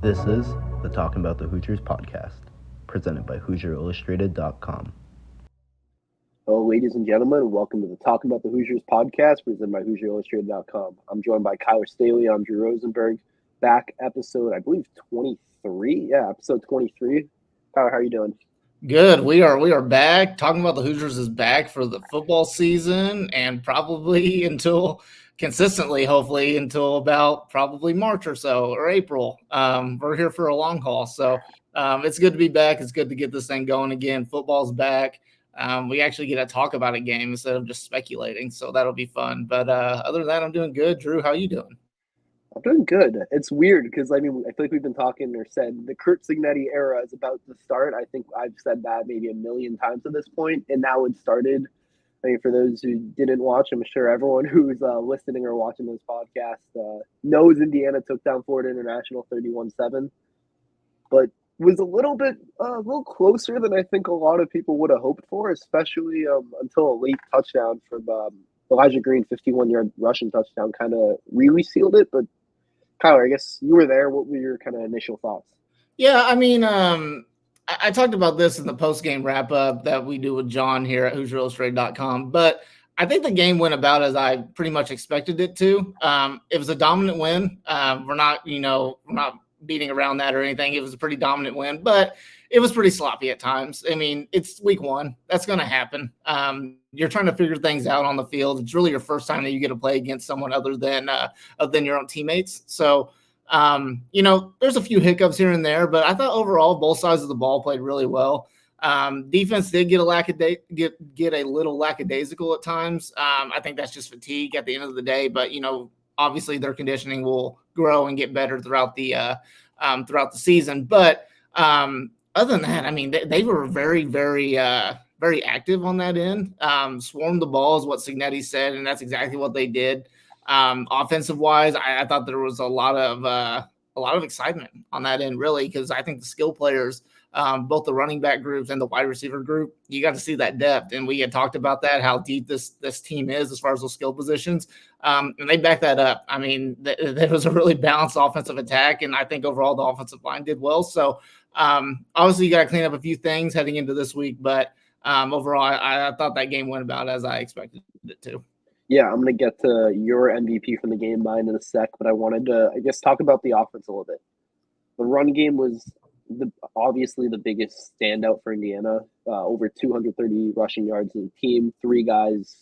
This is the Talkin Bout the Hoosiers podcast, presented by HoosierIllustrated.com. Hello, ladies and gentlemen. Welcome to the Talkin Bout the Hoosiers podcast, presented by HoosierIllustrated.com. I'm joined by Kyler Staley. I'm Drew Rosenberg. Back episode, I believe, 23. Yeah, episode 23. Kyler, how are you doing? Good. We are back. Talking about the Hoosiers is back for the football season and probably until consistently, hopefully until about probably March or so or April. We're here for a long haul, so it's good to be back. It's good to get this thing going again. Football's back. We actually get to talk about a game instead of just speculating, so that'll be fun. But other than that, I'm doing good. Drew, how you doing? I'm doing good. It's weird because, I feel like we've been talking or said the Kurt Cignetti era is about to start. I think I've said that maybe a million times at this point, and now it started. For those who didn't watch, I'm sure everyone who's listening or watching this podcast knows Indiana took down Florida International 31-7, but was a little closer than I think a lot of people would have hoped for, especially until a late touchdown from Elijah Green, 51-yard rushing touchdown, kind of really sealed it. But Kyler, I guess you were there. What were your kind of initial thoughts? Yeah, I talked about this in the post-game wrap-up that we do with John here at HoosierIllustrated.com, but I think the game went about as I pretty much expected it to. It was a dominant win. We're not beating around that or anything. It was a pretty dominant win, but it was pretty sloppy at times. It's week one. That's going to happen. You're trying to figure things out on the field. It's really your first time that you get to play against someone other than your own teammates. So, there's a few hiccups here and there, but I thought overall both sides of the ball played really well. Defense did get a little lackadaisical at times. I think that's just fatigue at the end of the day, but obviously their conditioning will grow and get better throughout the season. But other than that, they were very, very, very active on that end. Swarmed the ball is what Cignetti said, and that's exactly what they did. Offensive wise, I thought there was a lot of excitement on that end, really, because I think the skill players, both the running back groups and the wide receiver group, you got to see that depth. And we had talked about that, how deep this team is as far as those skill positions. And they backed that up. There was a really balanced offensive attack, and I think overall the offensive line did well. So obviously you got to clean up a few things heading into this week, but overall I thought that game went about as I expected it to. Yeah, I'm going to get to your MVP from the game mine in a sec, but I wanted to, talk about the offense a little bit. The run game was obviously the biggest standout for Indiana. Over 230 rushing yards as a team. 3 guys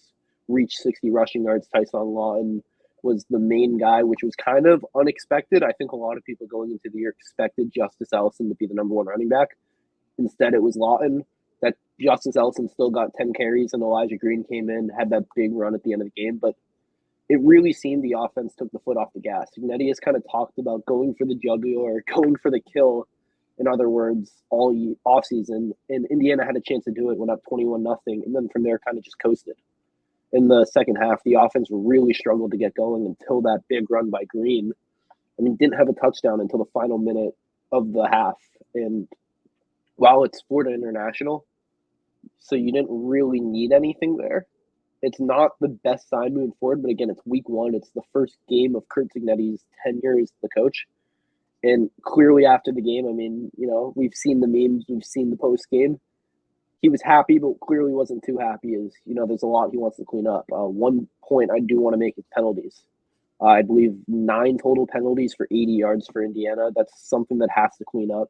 reached 60 rushing yards. Tyson Lawton was the main guy, which was kind of unexpected. I think a lot of people going into the year expected Justice Ellison to be the number 1 running back. Instead, it was Lawton. That Justice Ellison still got 10 carries, and Elijah Green came in, had that big run at the end of the game. But it really seemed the offense took the foot off the gas. Cignetti has kind of talked about going for the jugular, going for the kill, in other words, all offseason. And Indiana had a chance to do it, went up 21-0, and then from there kind of just coasted. In the second half, the offense really struggled to get going until that big run by Green. Didn't have a touchdown until the final minute of the half. And while it's Florida International, so you didn't really need anything there. It's not the best sign moving forward, but again, it's week one. It's the first game of Kurt Cignetti's tenure as the coach. And clearly after the game, we've seen the memes, we've seen the post game. He was happy, but clearly wasn't too happy as, there's a lot he wants to clean up. One point I do want to make is penalties. I believe 9 total penalties for 80 yards for Indiana. That's something that has to clean up.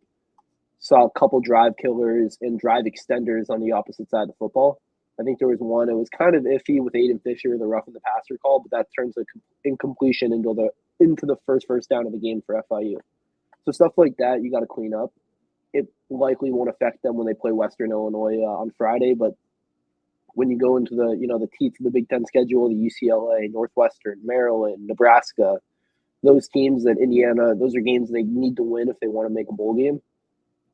Saw a couple drive killers and drive extenders on the opposite side of the football. I think there was one, it was kind of iffy with Aiden Fisher, the roughing the passer call, but that turns an incompletion into the first down of the game for FIU. So stuff like that, you got to clean up. It likely won't affect them when they play Western Illinois on Friday, but when you go into the teeth of the Big Ten schedule, the UCLA, Northwestern, Maryland, Nebraska, those teams that Indiana, those are games they need to win if they want to make a bowl game.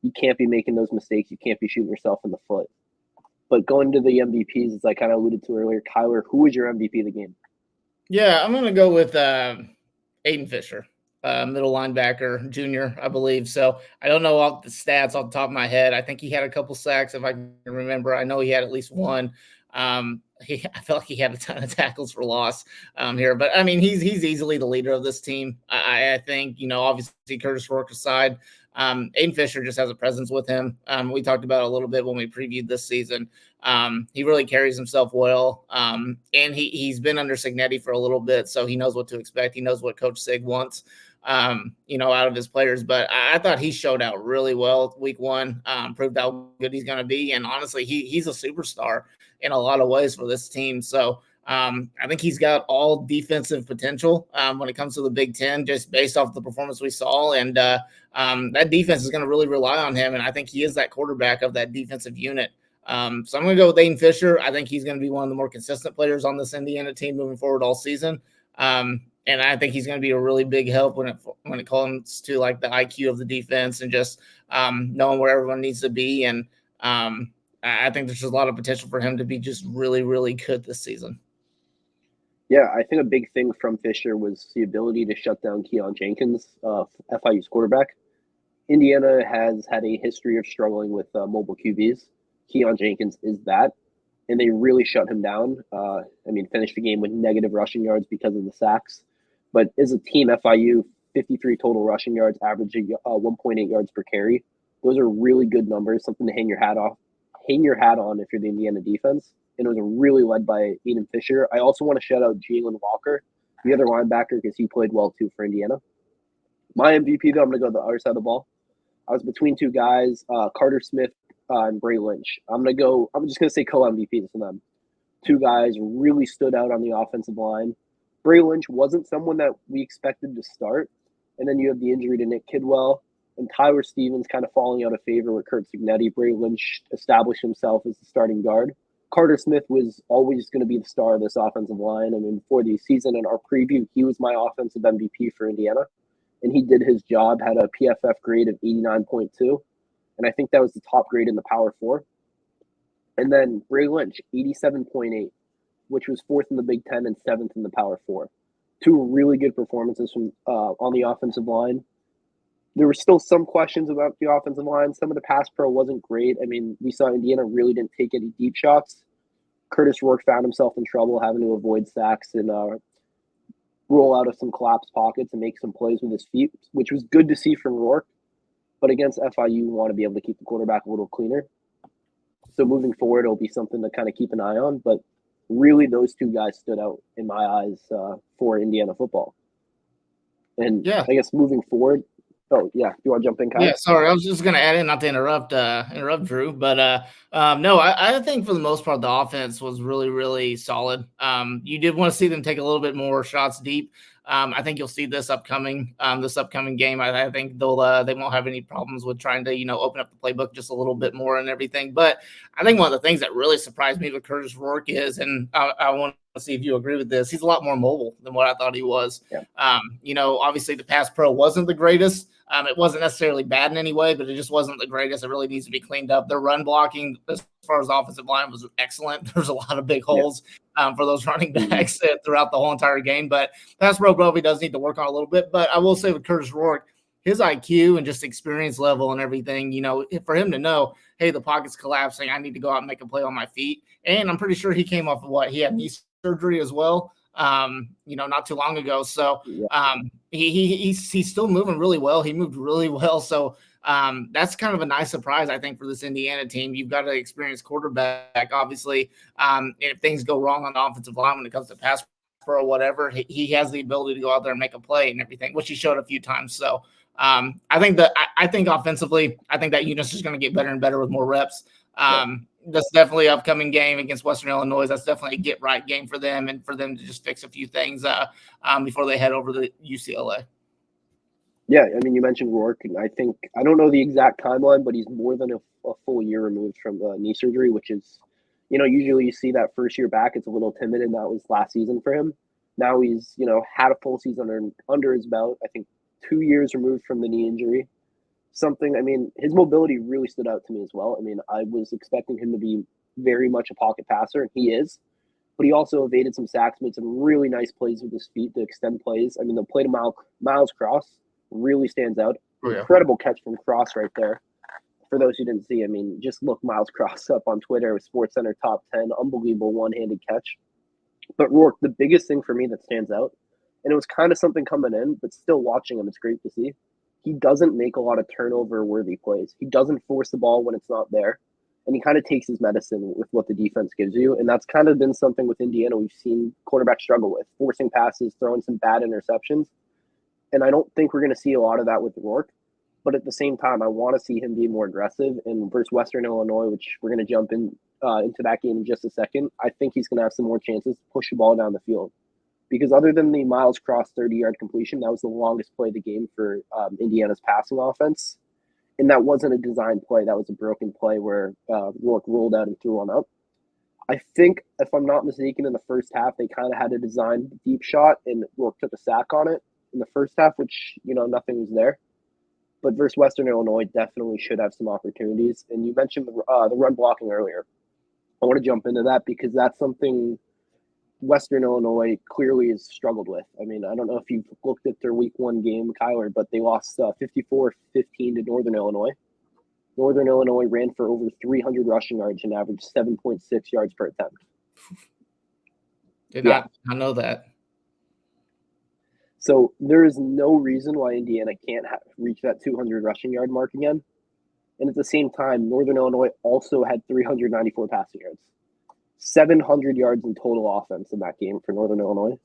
You can't be making those mistakes. You can't be shooting yourself in the foot. But going to the MVPs, as I kind of alluded to earlier, Kyler, who was your MVP of the game? Yeah, I'm going to go with Aiden Fisher, middle linebacker, junior, I believe. So I don't know all the stats off the top of my head. I think he had a couple sacks, if I can remember. I know he had at least one. I felt like he had a ton of tackles for loss here, but I mean, he's easily the leader of this team. I think, obviously Curtis Rourke aside, Aiden Fisher just has a presence with him. We talked about it a little bit when we previewed this season. He really carries himself well, and he's been under Signetti for a little bit, so he knows what to expect. He knows what Coach Sig wants, out of his players. But I thought he showed out really well week one, proved how good he's going to be, and honestly, he's a superstar in a lot of ways for this team. So I think he's got all defensive potential when it comes to the Big Ten, just based off the performance we saw. And that defense is going to really rely on him. And I think he is that quarterback of that defensive unit. So I'm going to go with Aiden Fisher. I think he's going to be one of the more consistent players on this Indiana team moving forward all season. And I think he's going to be a really big help when it comes to like the IQ of the defense and just knowing where everyone needs to be. And I think there's just a lot of potential for him to be just really, really good this season. Yeah, I think a big thing from Fisher was the ability to shut down Keon Jenkins, FIU's quarterback. Indiana has had a history of struggling with mobile QBs. Keon Jenkins is that, and they really shut him down. Finished the game with negative rushing yards because of the sacks. But as a team, FIU, 53 total rushing yards, averaging 1.8 yards per carry. Those are really good numbers, something to hang your hat on if you're the Indiana defense. And it was really led by Aiden Fisher. I also want to shout out Jalen Walker, the other linebacker, because he played well too for Indiana. My MVP, though, I'm going to go to the other side of the ball. I was between two guys, Carter Smith and Bray Lynch. I'm just going to say co-MVPs for them. Two guys really stood out on the offensive line. Bray Lynch wasn't someone that we expected to start. And then you have the injury to Nick Kidwell and Tyler Stevens kind of falling out of favor with Kurt Signetti. Bray Lynch established himself as the starting guard. Carter Smith was always going to be the star of this offensive line. For the season in our preview, he was my offensive MVP for Indiana. And he did his job, had a PFF grade of 89.2. And I think that was the top grade in the Power 4. And then Bray Lynch, 87.8, which was 4th in the Big Ten and 7th in the Power 4. Two really good performances from on the offensive line. There were still some questions about the offensive line. Some of the pass pro wasn't great. We saw Indiana really didn't take any deep shots. Curtis Rourke found himself in trouble having to avoid sacks and roll out of some collapsed pockets and make some plays with his feet, which was good to see from Rourke. But against FIU, you want to be able to keep the quarterback a little cleaner. So moving forward, it'll be something to kind of keep an eye on. But really, those two guys stood out in my eyes for Indiana football. And yeah. I guess moving forward, oh, yeah. You want to jump in, Kyle? Yeah, sorry. I was just going to add in, not to interrupt Drew, but no, I think for the most part, the offense was really, really solid. You did want to see them take a little bit more shots deep. I think you'll see this upcoming game. I think they won't have any problems with trying to, open up the playbook just a little bit more and everything. But I think one of the things that really surprised me with Curtis Rourke is, and I want to see if you agree with this, he's a lot more mobile than what I thought he was. Yeah. Obviously the pass pro wasn't the greatest. It wasn't necessarily bad in any way, but it just wasn't the greatest. It really needs to be cleaned up. Their run blocking, as far as the offensive line, was excellent. There's a lot of big holes for those running backs throughout the whole entire game. But pass pro probably does need to work on a little bit. But I will say with Curtis Rourke, his IQ and just experience level and everything, for him to know, hey, the pocket's collapsing, I need to go out and make a play on my feet. And I'm pretty sure he came off of he had knee surgery as well. Not too long ago. So he's still moving really well. He moved really well. So that's kind of a nice surprise, I think, for this Indiana team. You've got an experienced quarterback, obviously. And if things go wrong on the offensive line when it comes to pass pro or whatever, he has the ability to go out there and make a play and everything, which he showed a few times. So I think offensively, I think that unit's just going to get better and better with more reps. That's definitely an upcoming game against Western Illinois. That's definitely a get-right game for them and for them to just fix a few things before they head over to UCLA. Yeah, you mentioned Rourke, and I don't know the exact timeline, but he's more than a full year removed from knee surgery, which is, usually you see that first year back, it's a little timid, and that was last season for him. Now he's, had a full season under his belt, I think 2 years removed from the knee injury. His mobility really stood out to me as well. I was expecting him to be very much a pocket passer, and he is. But he also evaded some sacks, made some really nice plays with his feet to extend plays. The play to Miles Cross really stands out. Oh, yeah. Incredible catch from Cross right there. for those who didn't see, I mean, just look Miles Cross up on Twitter with SportsCenter top 10, unbelievable one-handed catch. But Rourke, the biggest thing for me that stands out, and it was kind of something coming in, but still watching him, it's great to see. He doesn't make a lot of turnover-worthy plays. He doesn't force the ball when it's not there, and he kind of takes his medicine with what the defense gives you. And that's kind of been something with Indiana we've seen quarterbacks struggle with, forcing passes, throwing some bad interceptions. And I don't think we're going to see a lot of that with Rourke. But at the same time, I want to see him be more aggressive. And versus Western Illinois, which we're going to jump into that game in just a second, I think he's going to have some more chances to push the ball down the field. Because other than the Miles Cross 30-yard completion, that was the longest play of the game for Indiana's passing offense. And that wasn't a designed play. That was a broken play where Rourke rolled out and threw one up. I think, if I'm not mistaken, in the first half, they kind of had a designed deep shot, and Rourke took a sack on it in the first half, which, nothing was there. But versus Western Illinois, definitely should have some opportunities. And you mentioned the run blocking earlier. I want to jump into that because that's something Western Illinois clearly has struggled with. I mean, I don't know if you've looked at their week 1 game, Kyler, but they lost 54-15 to Northern Illinois. Northern Illinois ran for over 300 rushing yards and averaged 7.6 yards per attempt. Did not know that. So there is no reason why Indiana can't reach that 200 rushing yard mark again. And at the same time, Northern Illinois also had 394 passing yards. 700 yards in total offense in that game for Northern Illinois.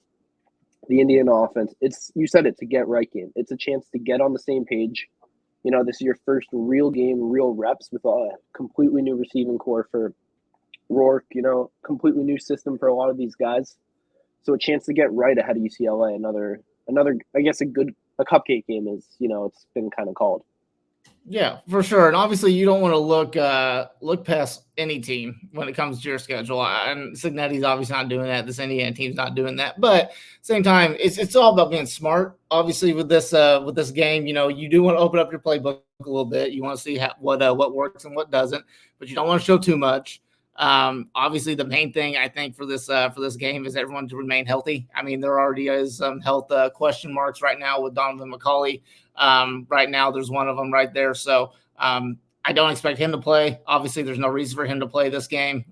The Indiana offense, it's a get-right game. It's a chance to get on the same page. This is your first real game, real reps with a completely new receiving core for Rourke, completely new system for a lot of these guys. So a chance to get right ahead of UCLA, another, I guess, a cupcake game is, it's been kind of called. Yeah, for sure. And obviously you don't want to look past any team when it comes to your schedule. And Cignetti's obviously not doing that. This Indiana team's not doing that. But same time, it's all about being smart. Obviously with this game, you do want to open up your playbook a little bit. You want to see what works and what doesn't, but you don't want to show too much. Obviously the main thing I think for this game is everyone to remain healthy. I mean, there already is some health question marks right now with Donovan McCauley. Right now there's one of them right there. So I don't expect him to play. Obviously there's no reason for him to play this game,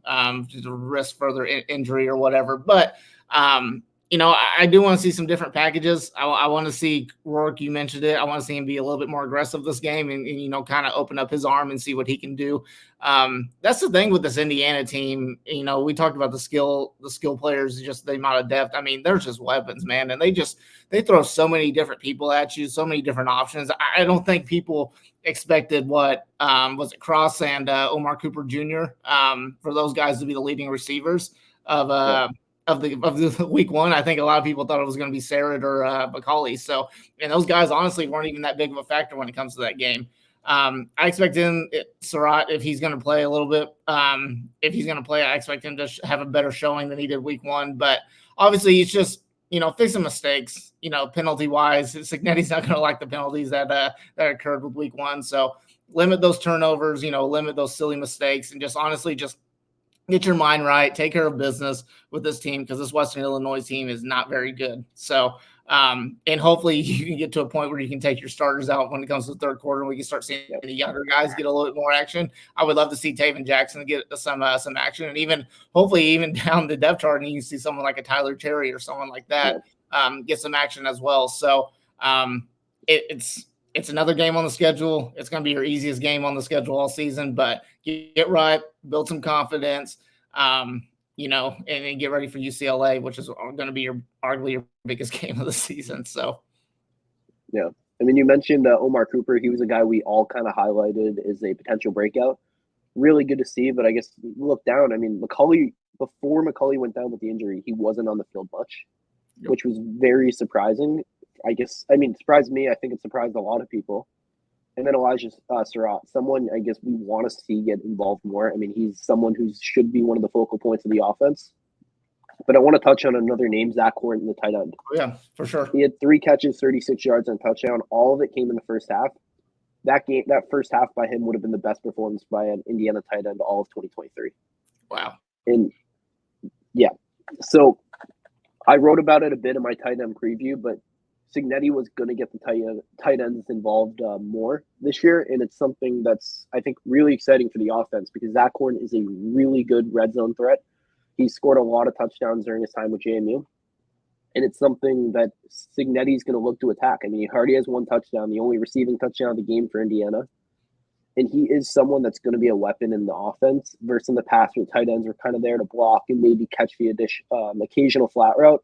just to risk further injury or whatever. But I do want to see some different packages. I want to see Rourke, you mentioned it. I want to see him be a little bit more aggressive this game and kind of open up his arm and see what he can do. That's the thing with this Indiana team. We talked about the skill players, just the amount of depth. I mean, there's just weapons, man. And they throw so many different people at you, so many different options. I don't think people expected what was it Cross and Omar Cooper Jr. For those guys to be the leading receivers of the week 1. I think a lot of people thought it was going to be Sarrett or McCauley. So, and those guys honestly weren't even that big of a factor when it comes to that game. I expect Surratt, if he's going to play a little bit, if he's going to play, I expect him to have a better showing than he did week 1. But obviously it's just, fixing mistakes, penalty wise. Cignetti's not going to like the penalties that occurred with week 1. So limit those turnovers, limit those silly mistakes, and just honestly just get your mind right, take care of business with this team, because this Western Illinois team is not very good. So, and hopefully you can get to a point where you can take your starters out when it comes to the third quarter and we can start seeing the younger guys get a little bit more action. I would love to see Taven Jackson get some action, and hopefully even down the depth chart, and you can see someone like a Tyler Terry or someone like that get some action as well. So it's another game on the schedule. It's going to be your easiest game on the schedule all season, but get right, build some confidence, and get ready for UCLA, which is going to be arguably your biggest game of the season. So, yeah. I mean, you mentioned Omar Cooper. He was a guy we all kind of highlighted as a potential breakout. Really good to see, but I guess look down. I mean, before McCauley went down with the injury, he wasn't on the field much, which was very surprising. It surprised me. I think it surprised a lot of people. And then Elijah Surratt, someone I guess we want to see get involved more. I mean, he's someone who should be one of the focal points of the offense. But I want to touch on another name, Zach Horton, the tight end. Oh, yeah, for sure. He had 3 catches, 36 yards, and a touchdown. All of it came in the first half. That first half by him would have been the best performance by an Indiana tight end all of 2023. Wow. And yeah, so I wrote about it a bit in my tight end preview, but Signetti was going to get the tight ends involved more this year, and it's something that's, I think, really exciting for the offense because Zach Horn is a really good red zone threat. He scored a lot of touchdowns during his time with JMU, and it's something that Signetti's going to look to attack. I mean, he already has one touchdown, the only receiving touchdown of the game for Indiana, and he is someone that's going to be a weapon in the offense versus in the past where tight ends are kind of there to block and maybe catch the occasional flat route.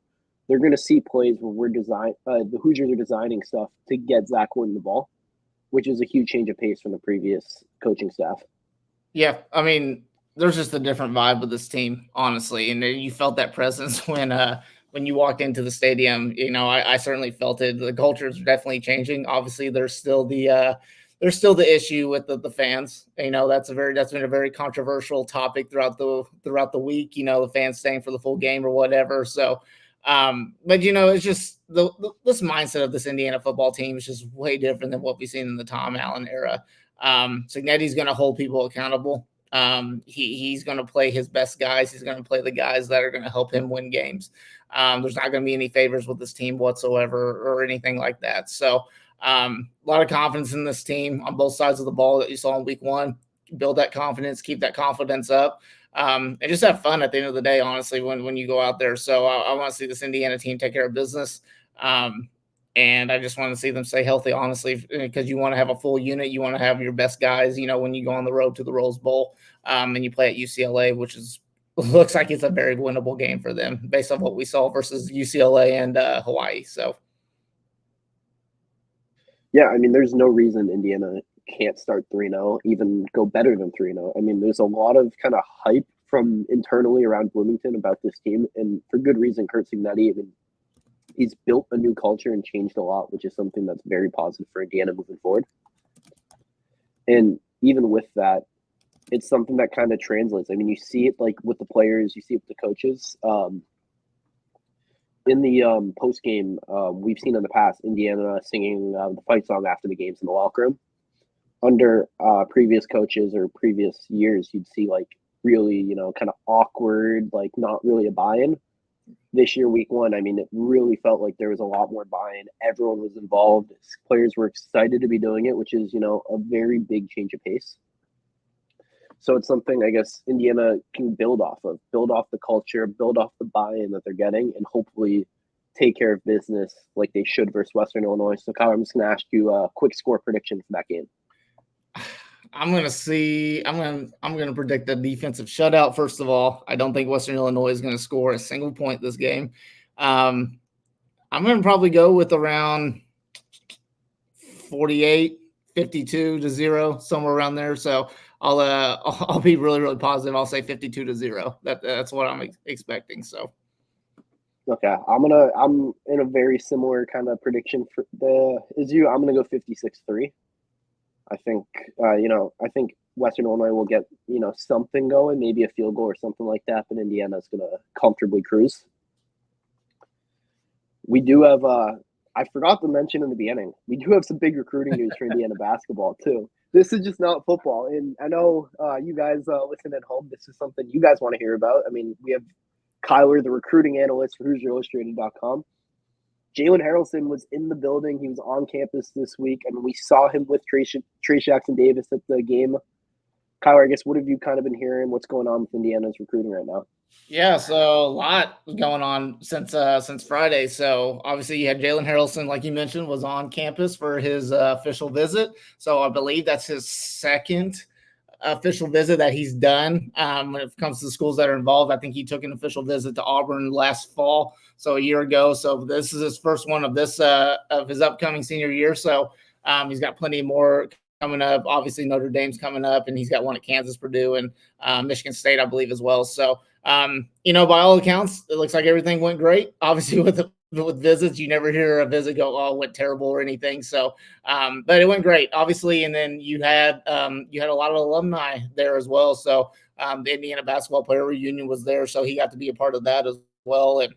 They're going to see plays where the Hoosiers are designing stuff to get Zach Horn the ball, which is a huge change of pace from the previous coaching staff. Yeah, I mean, there's just a different vibe with this team, honestly, and you felt that presence when you walked into the stadium. You know, I certainly felt it. The culture is definitely changing. Obviously, there's still the issue with the fans. You know, that's been a very controversial topic throughout the week. You know, the fans staying for the full game or whatever. So. But you know, it's just this mindset of this Indiana football team is just way different than what we've seen in the Tom Allen era. Signetti's going to hold people accountable. He's going to play his best guys. He's going to play the guys that are going to help him win games. There's not going to be any favors with this team whatsoever or anything like that. So a lot of confidence in this team on both sides of the ball that you saw in week one. Build that confidence, keep that confidence up. And just have fun at the end of the day, honestly, when you go out there. So I want to see this Indiana team take care of business. And I just want to see them stay healthy, honestly, because you want to have a full unit. You want to have your best guys, you know, when you go on the road to the Rose Bowl and you play at UCLA, which looks like it's a very winnable game for them based on what we saw versus UCLA and Hawaii. So, yeah, I mean, there's no reason Indiana can't start 3-0, even go better than 3-0. I mean, there's a lot of kind of hype from internally around Bloomington about this team, and for good reason. Curt Cignetti, I mean, he's built a new culture and changed a lot, which is something that's very positive for Indiana moving forward. And even with that, it's something that kind of translates. I mean, you see it like with the players, you see it with the coaches. In the post game, we've seen in the past Indiana singing the fight song after the games in the locker room. Under previous coaches or previous years, you'd see like really, you know, kind of awkward, like not really a buy-in. This year, week one, I mean, it really felt like there was a lot more buy-in. Everyone was involved. Players were excited to be doing it, which is, you know, a very big change of pace. So it's something I guess Indiana can build off the culture, build off the buy-in that they're getting, and hopefully take care of business like they should versus Western Illinois. So, Kyler, I'm just going to ask you a quick score prediction for that game. I'm going to predict a defensive shutout. First of all, I don't think Western Illinois is going to score a single point this game. I'm going to probably go with around 48, 52-0, somewhere around there. So I'll be really, really positive. I'll say 52-0. That's what I'm expecting. So. Okay, I'm in a very similar kind of prediction as you. I'm gonna go 56-3. I think I think Western Illinois will get, you know, something going, maybe a field goal or something like that, but Indiana's gonna comfortably cruise. We do have I forgot to mention in the beginning, we do have some big recruiting news for Indiana basketball too. This is just not football, and I know you guys listen at home. This is something you guys want to hear about. I mean, we have Kyler, the recruiting analyst for HoosierIllustrated.com. Jalen Harrelson was in the building. He was on campus this week, and we saw him with Trace Jackson Davis at the game. Kyler, I guess, what have you kind of been hearing? What's going on with Indiana's recruiting right now? Yeah, so a lot going on since Friday. So obviously you had Jalen Harrelson, like you mentioned, was on campus for his official visit. So I believe that's his second official visit that he's done when it comes to the schools that are involved. I think he took an official visit to Auburn last fall, so a year ago. So this is his first one of this of his upcoming senior year. So he's got plenty more coming up. Obviously Notre Dame's coming up, and he's got one at Kansas, Purdue, and Michigan State, I believe, as well. So you know, by all accounts, it looks like everything went great. Obviously with visits, you never hear a visit go, oh, it went terrible or anything. So, but it went great, obviously. And then you had a lot of alumni there as well. So the Indiana basketball player reunion was there, so he got to be a part of that as well. And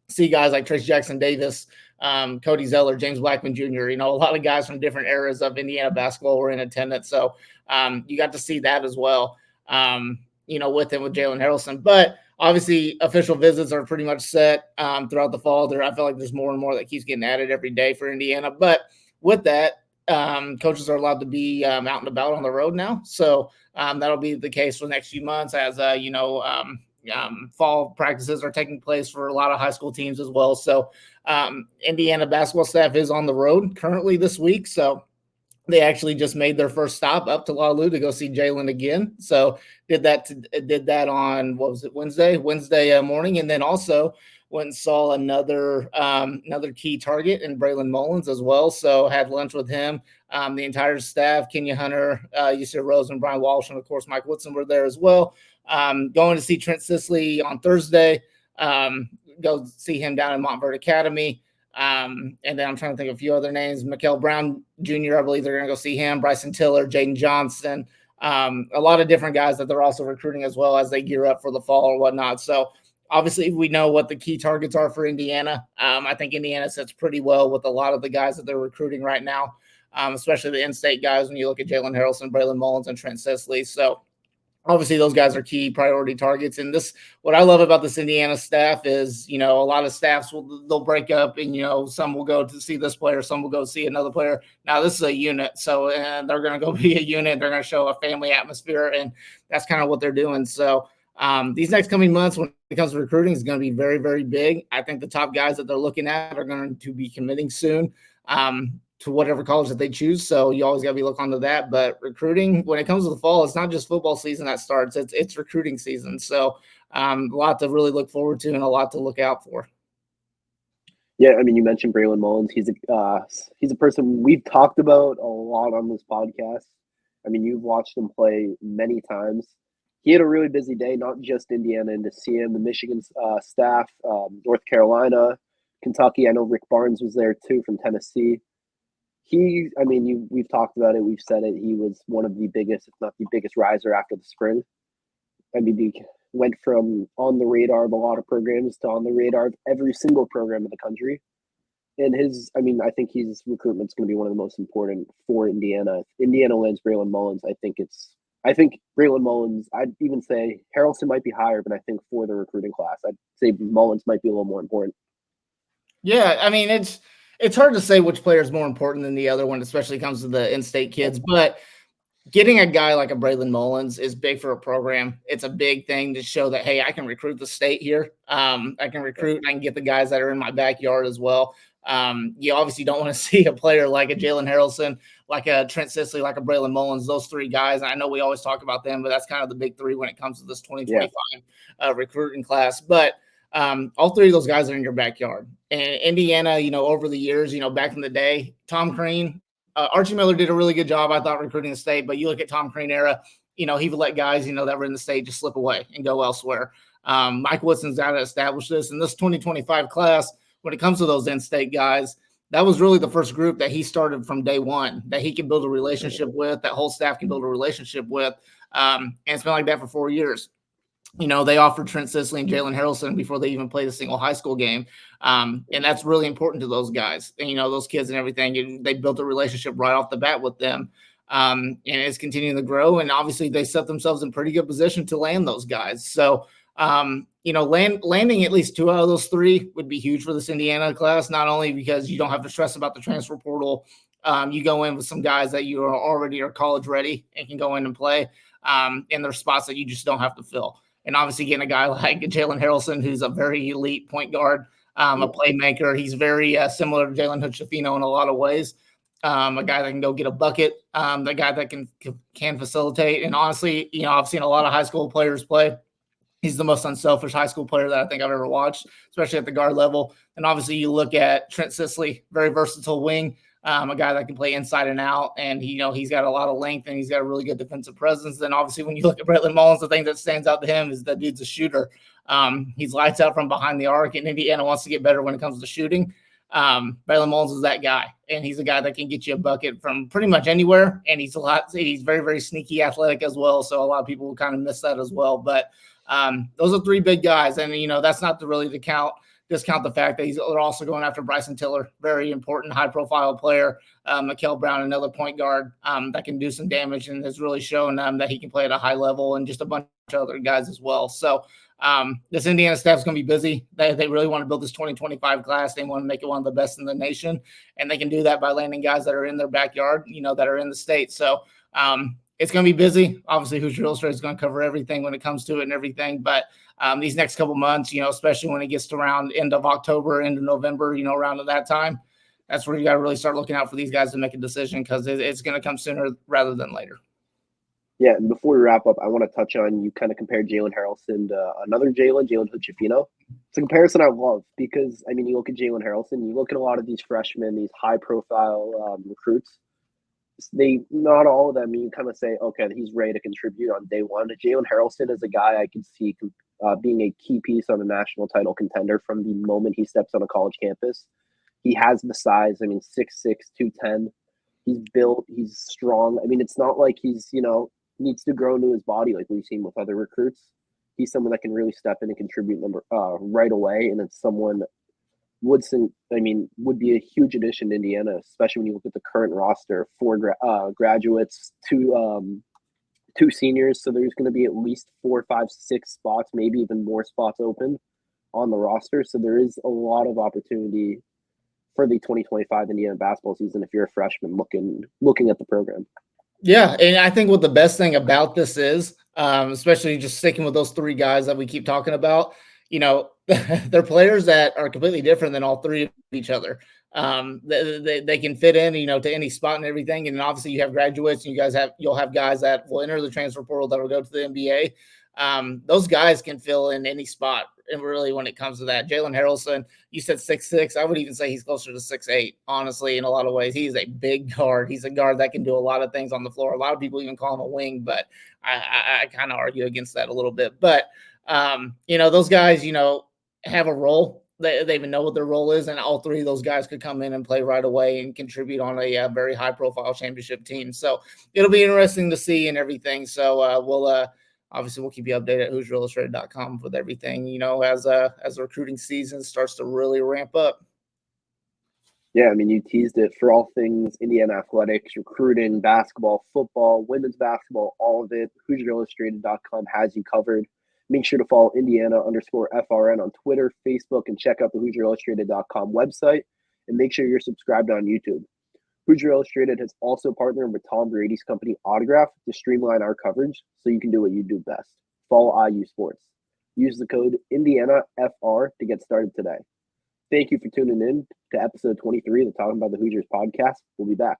see guys like Trace Jackson Davis, Cody Zeller, James Blackman Jr., you know, a lot of guys from different eras of Indiana basketball were in attendance. So you got to see that as well, you know, with Jalen Harrelson. But obviously official visits are pretty much set throughout the fall. I feel like there's more and more that keeps getting added every day for Indiana. But with that, coaches are allowed to be out and about on the road now. So that'll be the case for the next few months as, fall practices are taking place for a lot of high school teams as well. So Indiana basketball staff is on the road currently this week. So they actually just made their first stop up to Lalu to go see Jalen again. So did that on, what was it, Wednesday morning. And then also went and saw another key target in Braylon Mullins as well. So had lunch with him. The entire staff, Kenya Hunter, Yusir Rose, and Brian Walsh, and of course Mike Woodson were there as well. Going to see Trent Sisley on Thursday. Go see him down in Montverde Academy. And then I'm trying to think of a few other names. Mikael Brown Jr., I believe they're going to go see him. Bryson Tiller, Jaden Johnson, a lot of different guys that they're also recruiting as well as they gear up for the fall or whatnot. So obviously we know what the key targets are for Indiana. I think Indiana sits pretty well with a lot of the guys that they're recruiting right now, especially the in-state guys when you look at Jalen Harrelson, Braylon Mullins, and Trent Sisley. So obviously those guys are key priority targets. And what I love about this Indiana staff is, a lot of staffs they'll break up and, some will go to see this player, some will go see another player. Now this is a unit. So they're going to go be a unit. They're going to show a family atmosphere, and that's kind of what they're doing. So these next coming months, when it comes to recruiting, is going to be very, very big. I think the top guys that they're looking at are going to be committing soon. To whatever college that they choose. So you always got to be looking onto that. But recruiting, when it comes to the fall, it's not just football season that starts. It's recruiting season. So a lot to really look forward to and a lot to look out for. Yeah, I mean, you mentioned Braylon Mullins. He's a person we've talked about a lot on this podcast. I mean, you've watched him play many times. He had a really busy day, not just Indiana, and to see him, the Michigan staff, North Carolina, Kentucky. I know Rick Barnes was there too from Tennessee. We've talked about it. We've said it. He was one of the biggest, if not the biggest riser after the spring. I mean, he went from on the radar of a lot of programs to on the radar of every single program in the country. And I think his recruitment's going to be one of the most important for Indiana. If Indiana lands Braylon Mullins, I think Braylon Mullins, I'd even say Harrelson might be higher, but I think for the recruiting class, I'd say Mullins might be a little more important. Yeah, I mean, it's hard to say which player is more important than the other one, especially when it comes to the in-state kids. But getting a guy like a Braylon Mullins is big for a program. It's a big thing to show that, hey, I can recruit the state here. I can recruit and I can get the guys that are in my backyard as well. You obviously don't want to see a player like a Jalen Harrelson, like a Trent Sisley, like a Braylon Mullins, those three guys. I know we always talk about them, but that's kind of the big three when it comes to this 2025 recruiting class. But all three of those guys are in your backyard. And Indiana, over the years, back in the day, Tom Crean, Archie Miller did a really good job, I thought, recruiting the state. But you look at Tom Crean era, he would let guys, that were in the state just slip away and go elsewhere. Mike Woodson's got to establish this. And this 2025 class, when it comes to those in-state guys, that was really the first group that he started from day one, that he can build a relationship with, that whole staff can build a relationship with. And it's been like that for 4 years. They offered Trent Sisley and Jalen Harrelson before they even played a single high school game. And that's really important to those guys and, those kids and everything. They built a relationship right off the bat with them. And it's continuing to grow. And obviously they set themselves in pretty good position to land those guys. So, landing at least 2 out of those 3 would be huge for this Indiana class, not only because you don't have to stress about the transfer portal. You go in with some guys that you are college ready and can go in and play in their spots that you just don't have to fill. And obviously getting a guy like Jalen Harrelson, who's a very elite point guard, a playmaker. He's very similar to Jalen Hood-Schifino in a lot of ways. A guy that can go get a bucket, the guy that can facilitate. And honestly, I've seen a lot of high school players play. He's the most unselfish high school player that I think I've ever watched, especially at the guard level. And obviously you look at Trent Sisley, very versatile wing. A guy that can play inside and out, and he's got a lot of length and he's got a really good defensive presence. Then obviously when you look at Braylon Mullins, the thing that stands out to him is that dude's a shooter. He's lights out from behind the arc, and Indiana wants to get better when it comes to shooting. Braylon Mullins is that guy, and he's a guy that can get you a bucket from pretty much anywhere. And he's very, very sneaky athletic as well. So a lot of people will kind of miss that as well. But those are 3 big guys, and that's not to really discount the fact that they're also going after Bryson Tiller, very important, high-profile player. Mikael Brown, another point guard that can do some damage and has really shown that he can play at a high level, and just a bunch other guys as well. So this Indiana staff is going to be busy. They really want to build this 2025 class. They want to make it one of the best in the nation, and they can do that by landing guys that are in their backyard, that are in the state. So it's going to be busy. Obviously, Hoosier Illustrated is going to cover everything when it comes to it and everything. But these next couple months, especially when it gets to around end of October, end of November, around at that time, that's where you got to really start looking out for these guys to make a decision, because it's going to come sooner rather than later. Yeah, and before we wrap up, I want to touch on, you kind of compared Jalen Harrelson to another Jalen Hood-Schifino. It's a comparison I love because, you look at Jalen Harrelson, you look at a lot of these freshmen, these high-profile recruits. Not all of them, you kind of say, okay, he's ready to contribute on day one. Jalen Harrelson is a guy I could see being a key piece on a national title contender from the moment he steps on a college campus. He has the size, 6'6", 210. He's built, he's strong. It's not like he's, needs to grow into his body like we've seen with other recruits. He's someone that can really step in and contribute right away, and it's someone would be a huge addition to Indiana, especially when you look at the current roster: 4 graduates, 2 seniors. So there's going to be at least 4, 5, 6 spots, maybe even more spots open on the roster. So there is a lot of opportunity for the 2025 Indiana basketball season if you're a freshman looking at the program. Yeah, and I think what the best thing about this is, especially just sticking with those 3 guys that we keep talking about, they're players that are completely different than all 3 of each other. They can fit in, to any spot and everything. And obviously you have graduates, and you'll have guys that will enter the transfer portal that will go to the NBA. Those guys can fill in any spot. And really, when it comes to that, Jalen Harrelson, you said 6'6". I would even say he's closer to 6'8", honestly, in a lot of ways. He's a big guard. He's a guard that can do a lot of things on the floor. A lot of people even call him a wing, but I kind of argue against that a little bit. But, those guys, have a role. They even know what their role is, and all 3 of those guys could come in and play right away and contribute on a very high-profile championship team. So it'll be interesting to see and everything. So obviously, we'll keep you updated at HoosierIllustrated.com with everything, as the recruiting season starts to really ramp up. Yeah, you teased it. For all things Indiana athletics, recruiting, basketball, football, women's basketball, all of it, HoosierIllustrated.com has you covered. Make sure to follow Indiana_FRN on Twitter, Facebook, and check out the HoosierIllustrated.com website. And make sure you're subscribed on YouTube. Hoosier Illustrated has also partnered with Tom Brady's company Autograph to streamline our coverage so you can do what you do best. Follow IU Sports. Use the code INDIANAFR to get started today. Thank you for tuning in to episode 23 of the Talkin Bout the Hoosiers podcast. We'll be back.